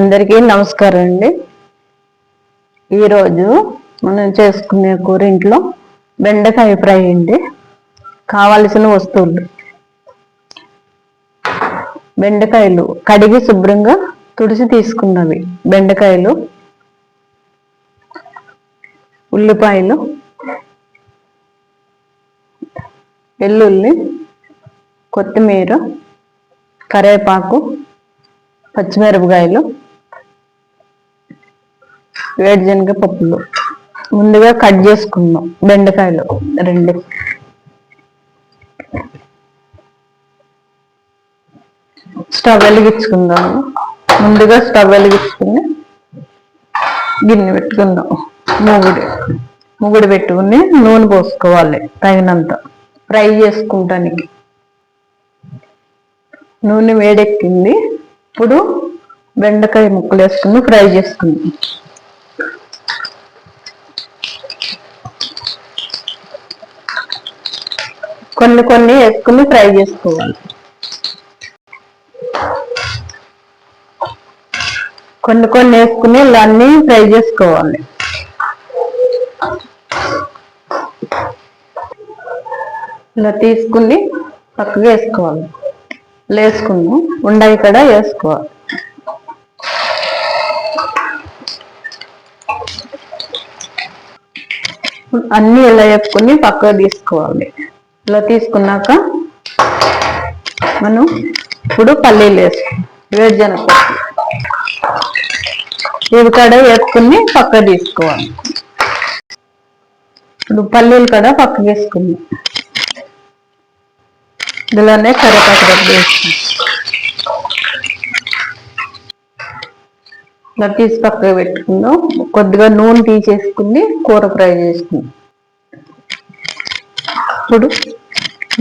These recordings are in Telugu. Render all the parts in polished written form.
అందరికీ నమస్కారం అండి. ఈరోజు మనం చేసుకునే కూర ఇంట్లో బెండకాయ ఫ్రై అండి. కావలసిన వస్తువులు: బెండకాయలు కడిగి శుభ్రంగా తుడిచి తీసుకున్నవి, బెండకాయలు, ఉల్లిపాయలు, వెల్లుల్లి, కొత్తిమీర, కరివేపాకు, పచ్చిమిరపకాయలు, వేరుశనగ పప్పులు ముందుగా కట్ చేసుకున్నాం. బెండకాయలు రెండు. స్టవ్ వెలిగించుకుందాము. ముందుగా స్టవ్ వెలిగించుకుని గిన్నె పెట్టుకుందాం. ముగుడు పెట్టుకుని నూనె పోసుకోవాలి తగినంత ఫ్రై చేసుకుంటానికి. నూనె వేడెక్కింది. ఇప్పుడు బెండకాయ ముక్కలు వేసుకుని ఫ్రై చేసుకుందాం. కొన్ని కొన్ని వేసుకుని ఫ్రై చేసుకోవాలి. కొన్ని కొన్ని వేసుకుని ఇలా అన్ని ఫ్రై చేసుకోవాలి. ఇలా తీసుకుని పక్కగా వేసుకోవాలి. వేసుకున్నాం ఉండయి కూడా వేసుకోవాలి. అన్నీ ఇలా వేసుకుని పక్కగా తీసుకోవాలి. ఇలా తీసుకున్నాక మనం ఇప్పుడు పల్లీలు వేసుకోవాలి. వేరుశనగ పప్పు ఇవి కూడా వేసుకుని పక్కగా తీసుకోవాలి. ఇప్పుడు పల్లీలు కూడా పక్కకు వేసుకున్నాం. ఇందులోనే కరివేపాకు రబ్బు వేసుకున్నాం. ఇలా తీసి పక్కకు పెట్టుకుందాం. కొద్దిగా నూనె తీసేసుకుని కూర ఫ్రై చేసుకుందాం. ఇప్పుడు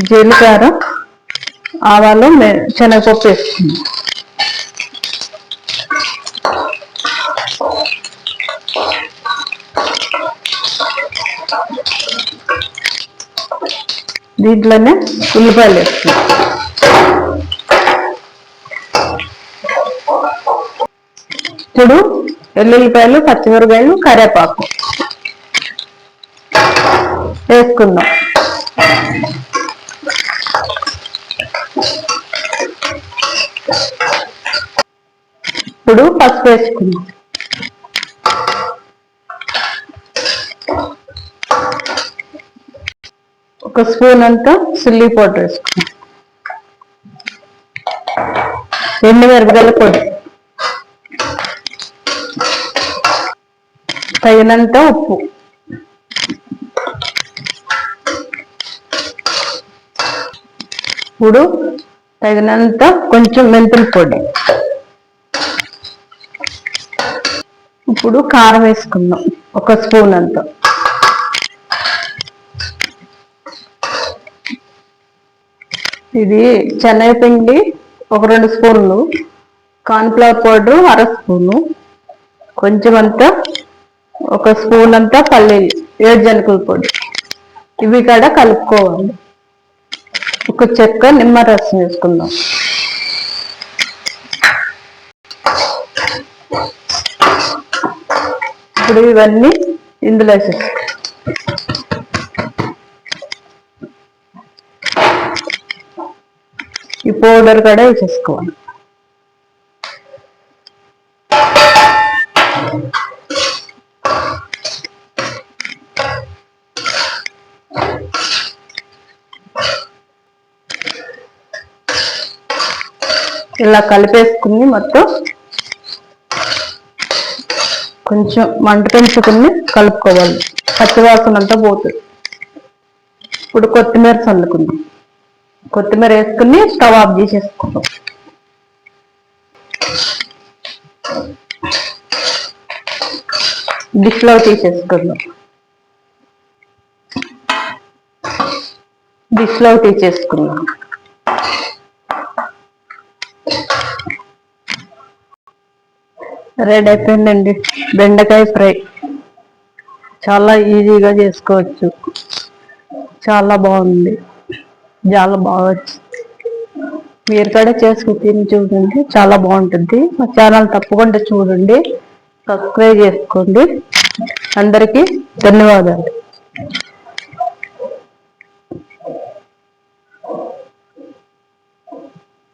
జీలకర్ర, ఆవాలు, శనగపప్పు వేసుకుందాం. దీంట్లోనే ఉల్లిపాయలు వేసుకుందాం. ఇప్పుడు వెల్లుల్లిపాయలు, పచ్చిమిరపకాయలు, కరివేపాకు వేసుకుందాం. ఇప్పుడు పసుపు వేసుకుందాం. ఒక స్పూన్ అంతా చిల్లీ పౌడర్ వేసుకుందాం. ఎండుమిరపకాయల పొడి, తగినంత ఉప్పు, ఇప్పుడు తగినంత కొంచెం మెంతుల పొడి. ఇప్పుడు కారం వేసుకుందాం. ఒక స్పూన్ అంతా. ఇది శనగపిండి ఒక 2 స్పూన్లు, కార్న్ఫ్లవర్ పౌడర్ 1/2 స్పూను, కొంచెం అంతా 1 స్పూన్ అంతా పల్లీలు, వేరుశనగల పొడి. ఇవి కూడా కలుపుకోవాలి. ఒక చెక్క నిమ్మరసం వేసుకుందాం. ఇప్పుడు ఇవన్నీ ఇందులో వేసేస్తాం. ఈ పౌడర్ కూడా వేసేసుకోవాలి. ఇలా కలిపేసుకుని మొత్తం కొంచెం మంట పెంచుకుని కలుపుకోవాలి. పచ్చివాసన అంతా పోతుంది. ఇప్పుడు కొత్తిమీర చల్లుకుందాం. కొత్తిమీర వేసుకుని స్టవ్ ఆఫ్ చేసేసుకుందాం. డిష్లో తీసేసుకుందాం. డిష్లో తీసేసుకుందాం. రెడీ అయిపోయిందండి బెండకాయ ఫ్రై. చాలా ఈజీగా చేసుకోవచ్చు. చాలా బాగుంది. చాలా బాగా వచ్చింది. మీరు కూడా చేసుకుని తిని చూడండి, చాలా బాగుంటుంది. మా ఛానల్ తప్పకుండా చూడండి, సబ్స్క్రైబ్ చేసుకోండి. అందరికీ ధన్యవాదాలు.